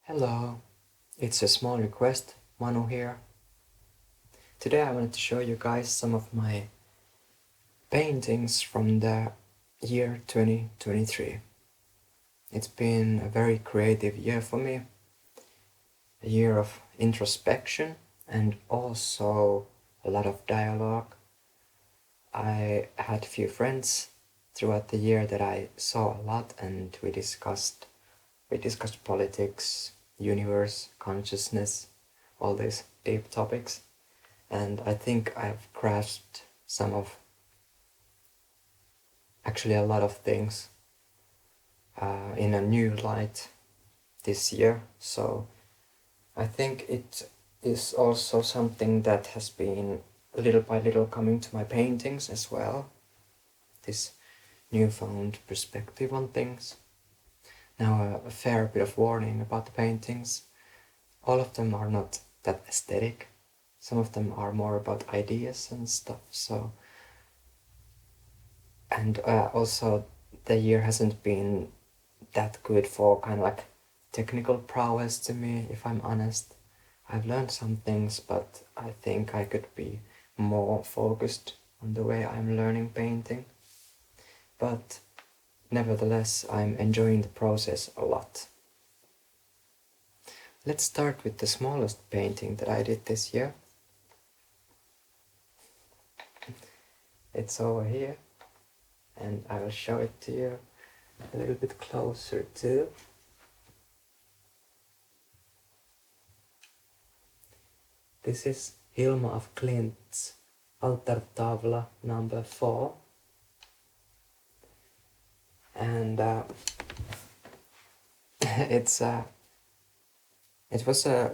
Hello, it's a small request, Manu here. Today I wanted to show you guys some of my paintings from the year 2023. It's been a very creative year for me, a year of introspection and also a lot of dialogue. I had a few friends throughout the year that I saw a lot, and we discussed politics, universe, consciousness, all these deep topics. And I think I've grasped actually a lot of things in a new light this year. So I think it is also something that has been little by little coming to my paintings as well. This newfound perspective on things. Now a fair bit of warning about the paintings. All of them are not that aesthetic. Some of them are more about ideas and stuff. And also the year hasn't been that good for kind of like technical prowess to me, if I'm honest. I've learned some things, but I think I could be more focused on the way I'm learning painting. But nevertheless, I'm enjoying the process a lot. Let's start with the smallest painting that I did this year. It's over here, and I will show it to you a little bit closer too. This is Hilma of Klint's Altartavla number 4. And it was a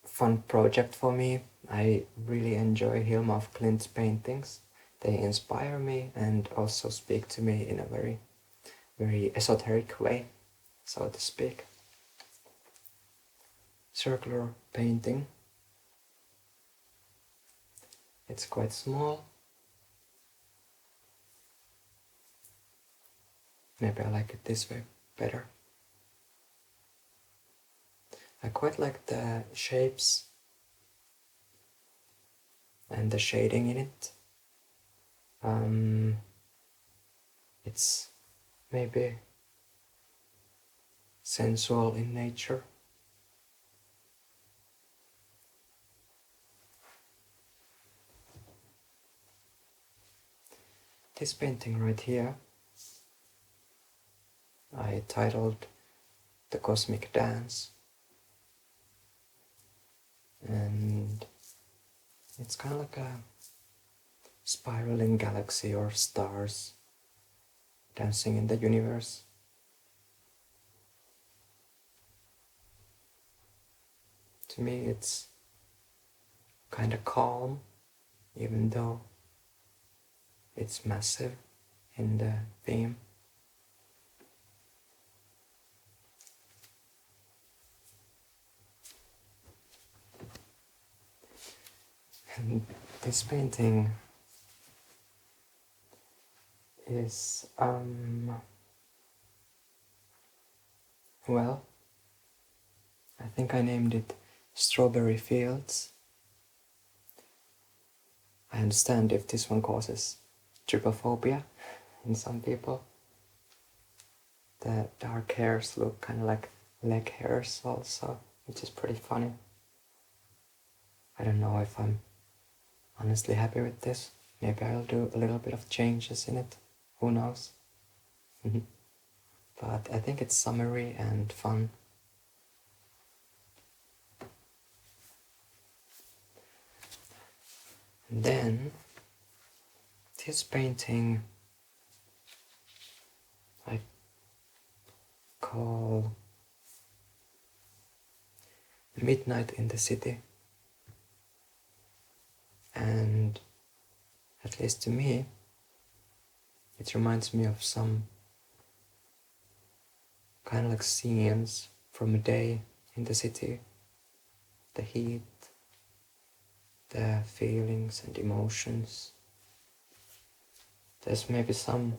fun project for me. I really enjoy Hilma of Klint's paintings. They inspire me and also speak to me in a very, very esoteric way, so to speak. Circular painting. It's quite small. Maybe I like it this way better. I quite like the shapes and the shading in it. It's maybe sensual in nature. This painting right here, I titled The Cosmic Dance, and it's kind of like a spiraling galaxy or stars dancing in the universe. To me it's kind of calm, even though it's massive in the theme. And this painting is, well, I think I named it Strawberry Fields. I understand if this one causes trypophobia in some people. The dark hairs look kind of like leg hairs also, which is pretty funny. I don't know if I'm honestly happy with this. Maybe I'll do a little bit of changes in it. Who knows? But I think it's summery and fun. And then this painting I call Midnight in the City. And at least to me, it reminds me of some kind of like scenes from a day in the city. The heat, the feelings and emotions. There's maybe some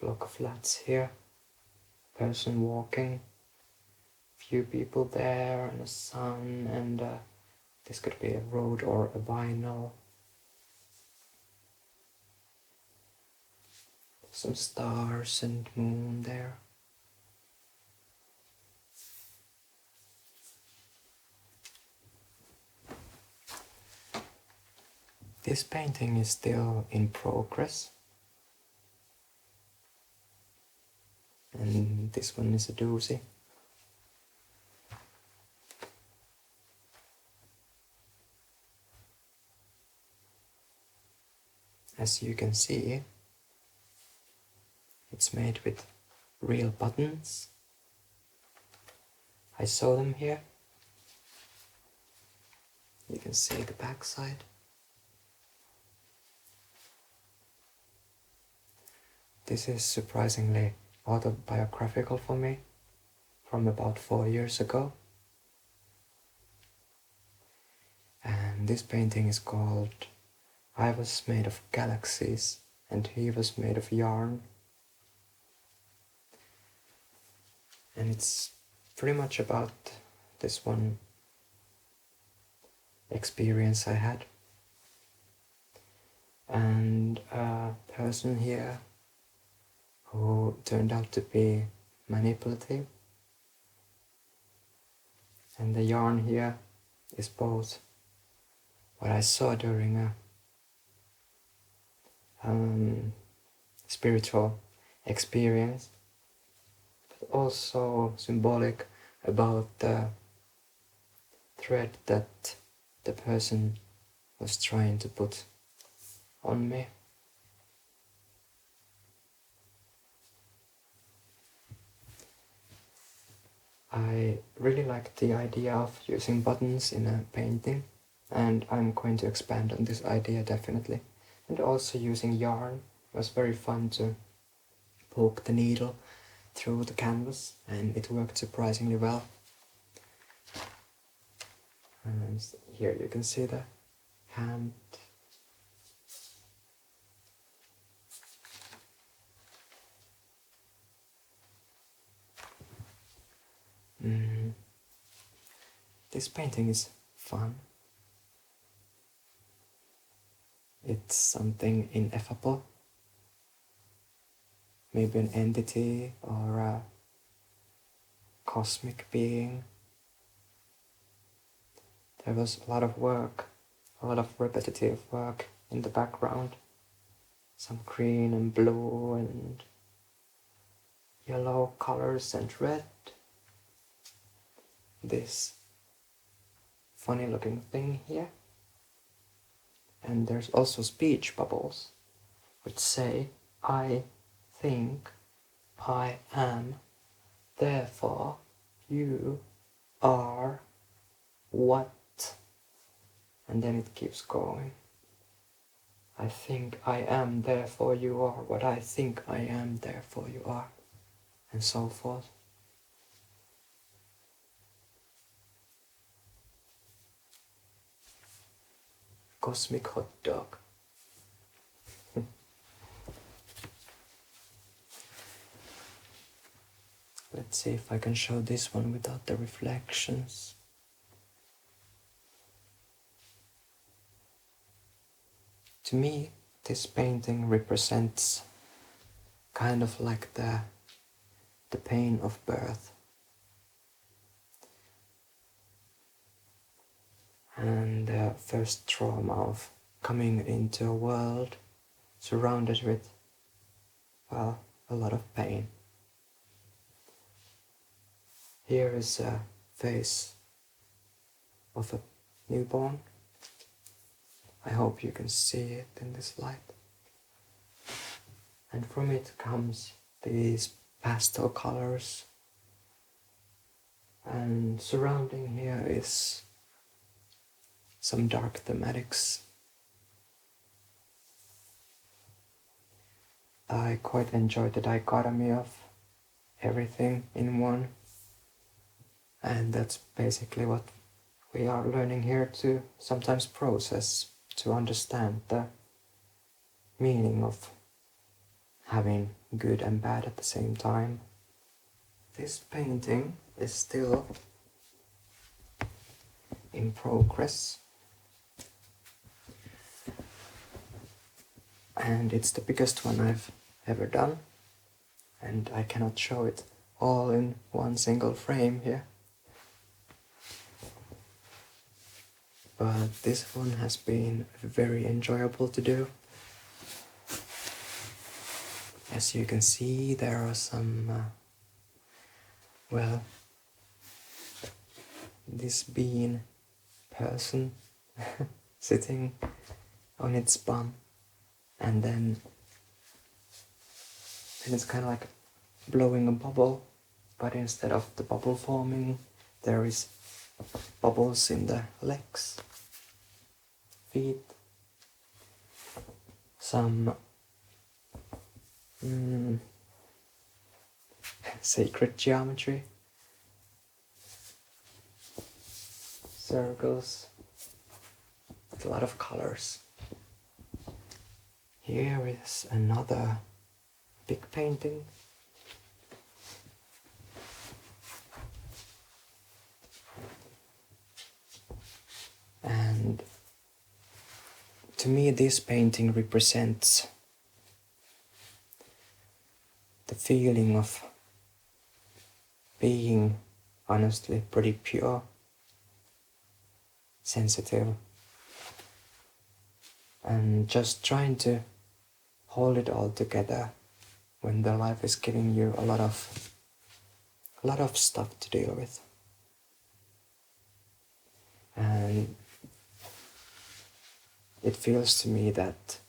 block of flats here, person walking, few people there, and a sun, and this could be a road or a vinyl. Some stars and moon there. This painting is still in progress. And this one is a doozy. As you can see, it's made with real buttons. I sew them here. You can see the back side. This is surprisingly autobiographical for me, from about 4 years ago. And this painting is called I Was Made of Galaxies and He Was Made of Yarn. And it's pretty much about this one experience I had. And a person here who turned out to be manipulative. And the yarn here is both what I saw during a spiritual experience, but also symbolic about the thread that the person was trying to put on me. I really like the idea of using buttons in a painting, and I'm going to expand on this idea definitely. And also using yarn. It was very fun to poke the needle through the canvas, and it worked surprisingly well. And here you can see the hand. This painting is fun. It's something ineffable. Maybe an entity or a cosmic being. There was a lot of work, a lot of repetitive work in the background. Some green and blue and yellow colors and red. This funny looking thing here. And there's also speech bubbles which say, I think, I am, therefore you are what? And then it keeps going. I think I am, therefore you are what I think I am, therefore you are. And so forth. Cosmic hot dog. Let's see if I can show this one without the reflections. To me, this painting represents kind of like the pain of birth. And the first trauma of coming into a world surrounded with, well, a lot of pain. Here is a face of a newborn. I hope you can see it in this light. And from it comes these pastel colors. And surrounding here is some dark thematics. I quite enjoy the dichotomy of everything in one. And that's basically what we are learning here to sometimes process, to understand the meaning of having good and bad at the same time. This painting is still in progress, and it's the biggest one I've ever done, and I cannot show it all in one single frame here. But this one has been very enjoyable to do. As you can see, there are some, well, this bean person sitting on its bum, and then it's kind of like blowing a bubble, but instead of the bubble forming, there is bubbles in the legs, feet, some sacred geometry, circles, with a lot of colors. Here is another big painting. And to me this painting represents the feeling of being honestly pretty pure, sensitive, and just trying to hold it all together when the life is giving you a lot of stuff to deal with. And it feels to me that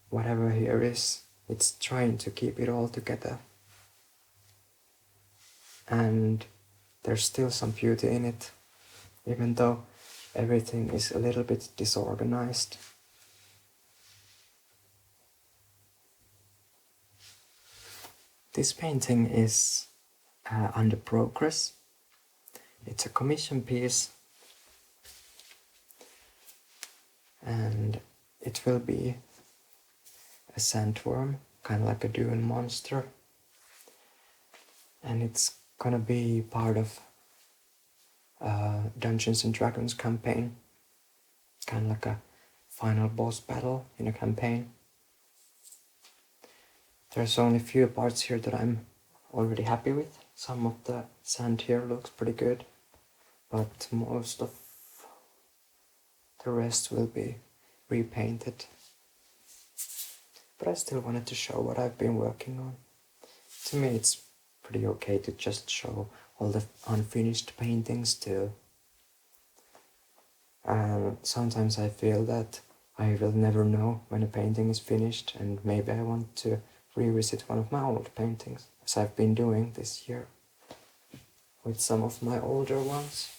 whatever here is, it's trying to keep it all together. And there's still some beauty in it, even though everything is a little bit disorganized. This painting is under progress. It's a commission piece, and it will be a sandworm, kind of like a dune monster, and it's gonna be part of Dungeons and Dragons campaign, kind of like a final boss battle in a campaign. There's only a few parts here that I'm already happy with. Some of the sand here looks pretty good, but most of the rest will be repainted. But I still wanted to show what I've been working on. To me it's pretty okay to just show all the unfinished paintings too. And sometimes I feel that I will never know when a painting is finished, and maybe I want to revisit one of my old paintings, as I've been doing this year with some of my older ones.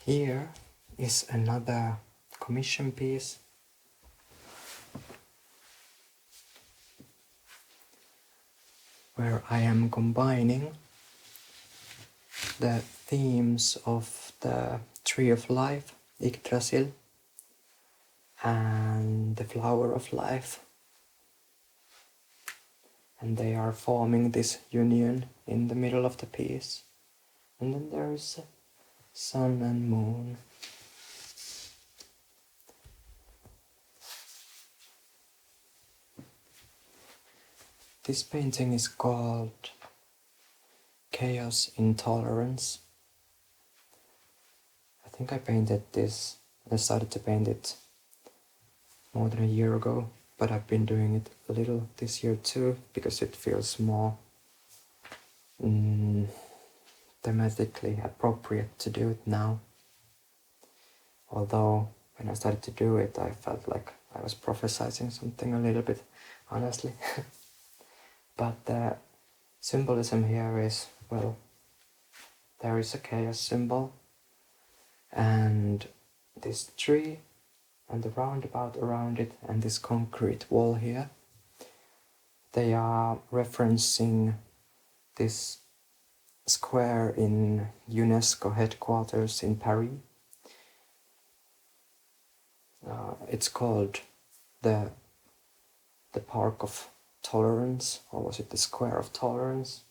Here is another commission piece. Where I am combining the themes of the Tree of Life, Yggdrasil, and the Flower of Life. And they are forming this union in the middle of the piece. And then there is sun and moon. This painting is called Chaos Intolerance. I think I started to paint it more than a year ago, but I've been doing it a little this year too, because it feels more thematically appropriate to do it now. Although when I started to do it, I felt like I was prophesizing something a little bit, honestly. But the symbolism here is, well, there is a chaos symbol, and this tree, and the roundabout around it, and this concrete wall here, they are referencing this square in UNESCO headquarters in Paris. It's called the Park of tolerance, or was it the square of tolerance?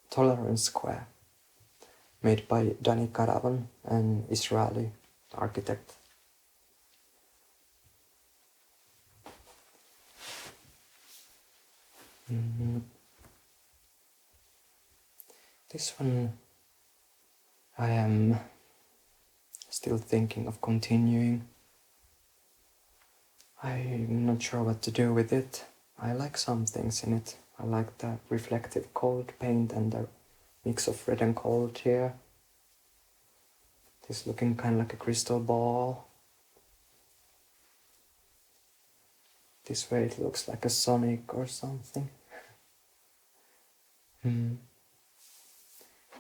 Tolerance Square, made by Danny Caravan, an Israeli architect. This one I am still thinking of continuing. I'm not sure what to do with it. I like some things in it. I like the reflective cold paint and the mix of red and gold here. This looking kind of like a crystal ball. This way it looks like a Sonic or something.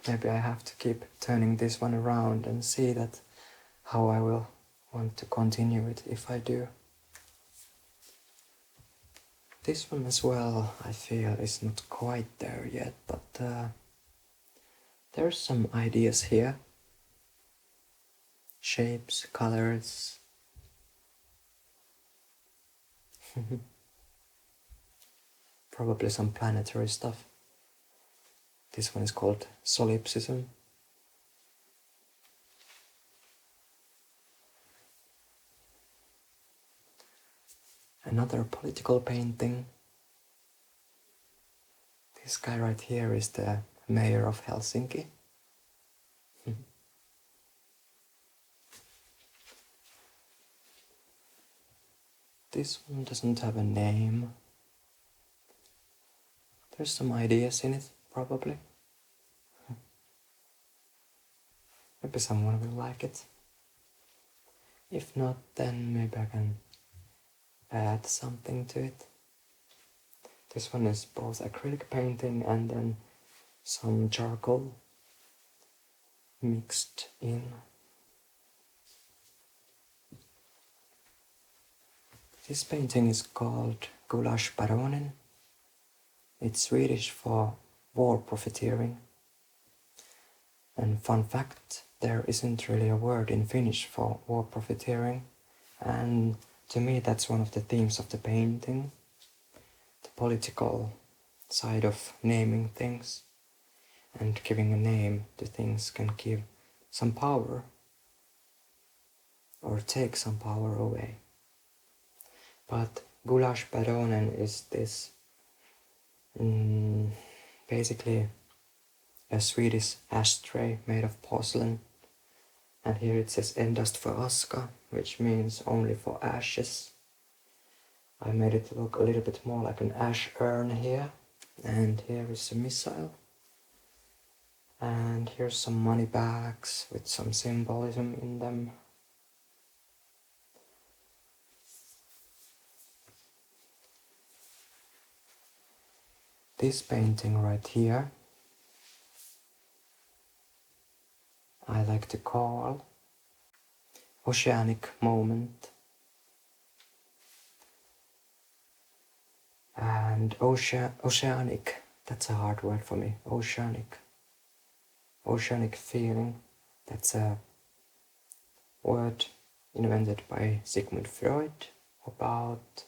Maybe I have to keep turning this one around and see that how I will want to continue it if I do. This one as well, I feel, is not quite there yet, but there's some ideas here. Shapes, colors. Probably some planetary stuff. This one is called Solipsism. Another political painting. This guy right here is the mayor of Helsinki. This one doesn't have a name. There's some ideas in it, probably. Maybe someone will like it. If not, then maybe I can add something to it. This one is both acrylic painting and then some charcoal mixed in. This painting is called Gulaschbaronen. It's Swedish for war profiteering. And fun fact, there isn't really a word in Finnish for war profiteering. And to me that's one of the themes of the painting. The political side of naming things. And giving a name to things can give some power. Or take some power away. But Gulaschbaronen is this basically a Swedish ashtray made of porcelain, and here it says endast för aska, which means only for ashes. I made it look a little bit more like an ash urn here, and here is a missile, and here's some money bags with some symbolism in them. This painting right here I like to call Oceanic Moment. And oceanic, that's a hard word for me. Oceanic feeling, that's a word invented by Sigmund Freud about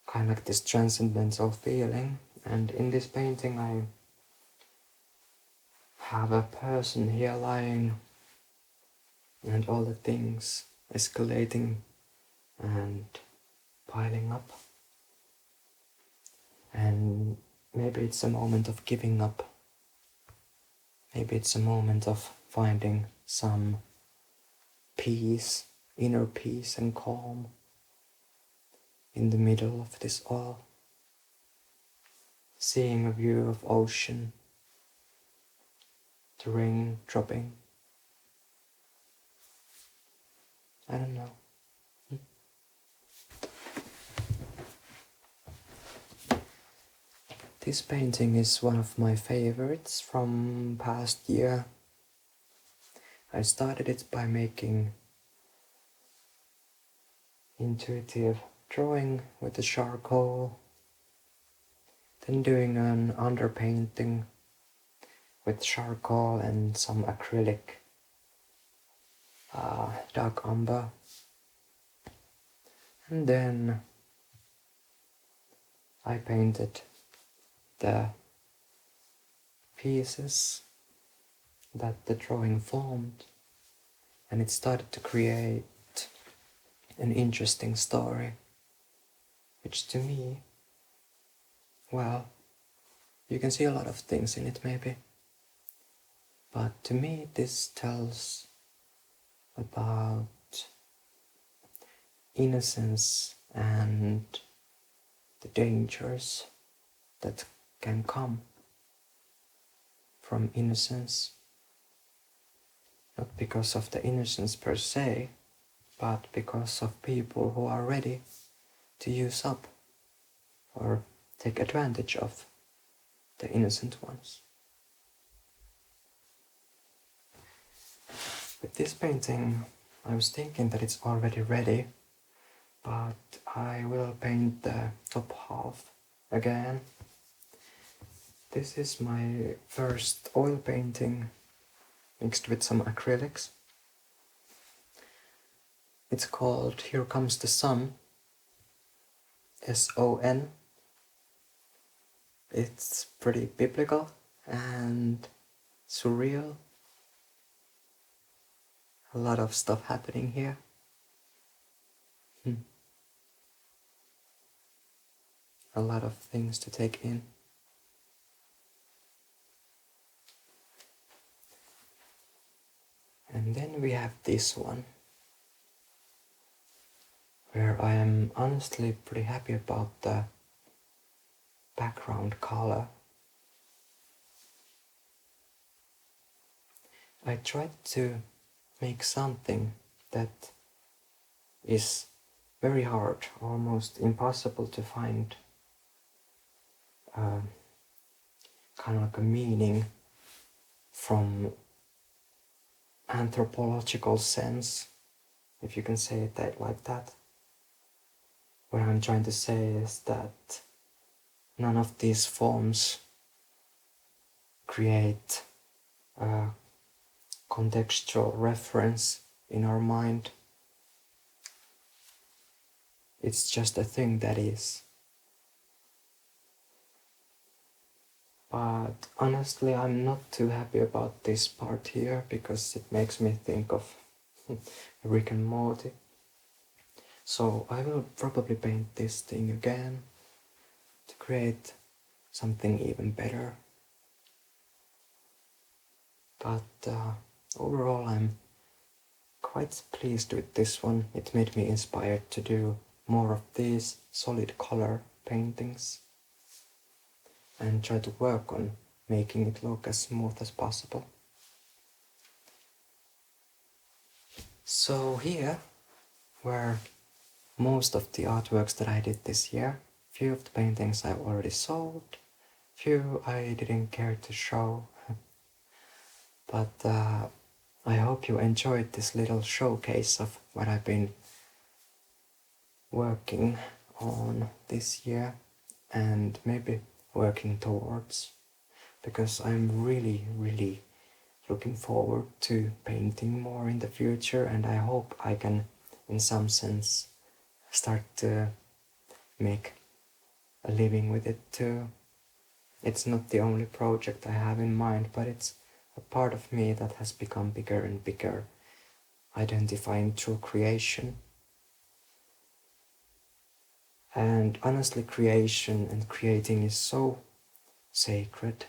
kind of like this transcendental feeling. And in this painting I have a person here lying and all the things escalating and piling up. And maybe it's a moment of giving up. Maybe it's a moment of finding some peace, inner peace and calm in the middle of this all. Seeing a view of ocean, the rain dropping. I don't know. This painting is one of my favorites from past year. I started it by making intuitive drawing with the charcoal, then doing an underpainting with charcoal and some acrylic dark umber, and then I painted the pieces that the drawing formed, and it started to create an interesting story, which to me, well, you can see a lot of things in it maybe, but to me this tells about innocence and the dangers that can come from innocence, not because of the innocence per se, but because of people who are ready to use up or take advantage of the innocent ones. With this painting, I was thinking that it's already ready, but I will paint the top half again. This is my first oil painting mixed with some acrylics. It's called Here Comes the Sun, S-O-N. It's pretty biblical and surreal. A lot of stuff happening here. A lot of things to take in. And then we have this one, where I am honestly pretty happy about the background color. I tried to make something that is very hard, almost impossible to find kind of like a meaning from anthropological sense, if you can say it like that. What I'm trying to say is that none of these forms create a contextual reference in our mind. It's just a thing that is. But honestly, I'm not too happy about this part here because it makes me think of Rick and Morty. So I will probably paint this thing again to create something even better. But overall I'm quite pleased with this one. It made me inspired to do more of these solid color paintings and try to work on making it look as smooth as possible. So here were most of the artworks that I did this year. Few of the paintings I've already sold, few I didn't care to show. But I hope you enjoyed this little showcase of what I've been working on this year and maybe working towards, because I'm really looking forward to painting more in the future, and I hope I can in some sense start to make a living with it too. It's not the only project I have in mind, but it's a part of me that has become bigger and bigger, identifying true creation. And honestly, creation and creating is so sacred.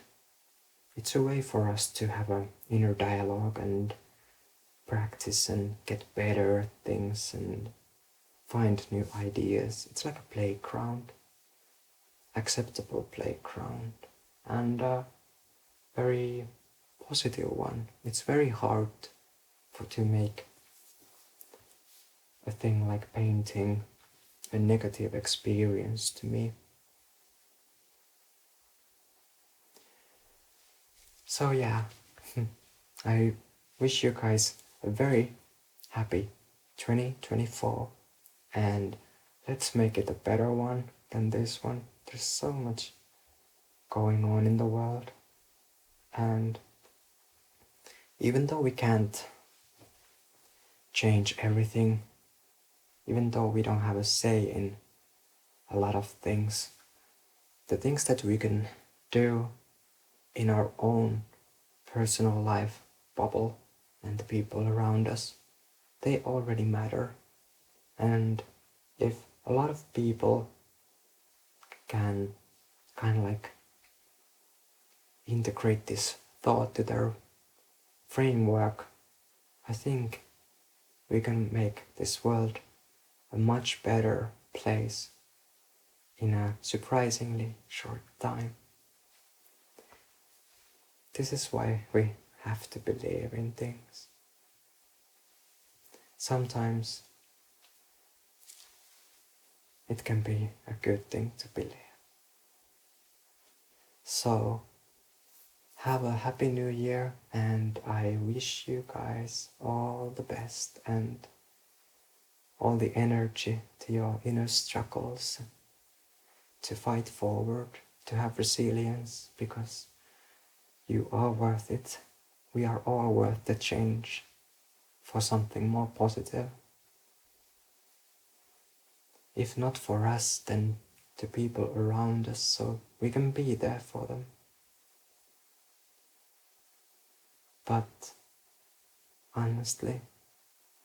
It's a way for us to have an inner dialogue and practice and get better at things and find new ideas. It's like a playground, acceptable playground, and a very positive one. It's very hard to make a thing like painting a negative experience to me. So yeah, I wish you guys a very happy 2024, and let's make it a better one than this one. There's so much going on in the world, and even though we can't change everything, even though we don't have a say in a lot of things, the things that we can do in our own personal life bubble and the people around us, they already matter. And if a lot of people can kind of like integrate this thought to their framework, I think we can make this world a much better place in a surprisingly short time. This is why we have to believe in things. Sometimes it can be a good thing to believe. So, have a happy new year, and I wish you guys all the best and all the energy to your inner struggles, to fight forward, to have resilience, because you are worth it. We are all worth the change for something more positive. If not for us, then the people around us, so we can be there for them. But honestly,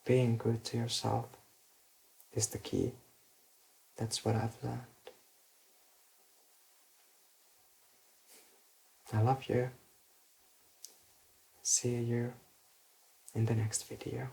being good to yourself is the key. That's what I've learned. I love you. See you in the next video.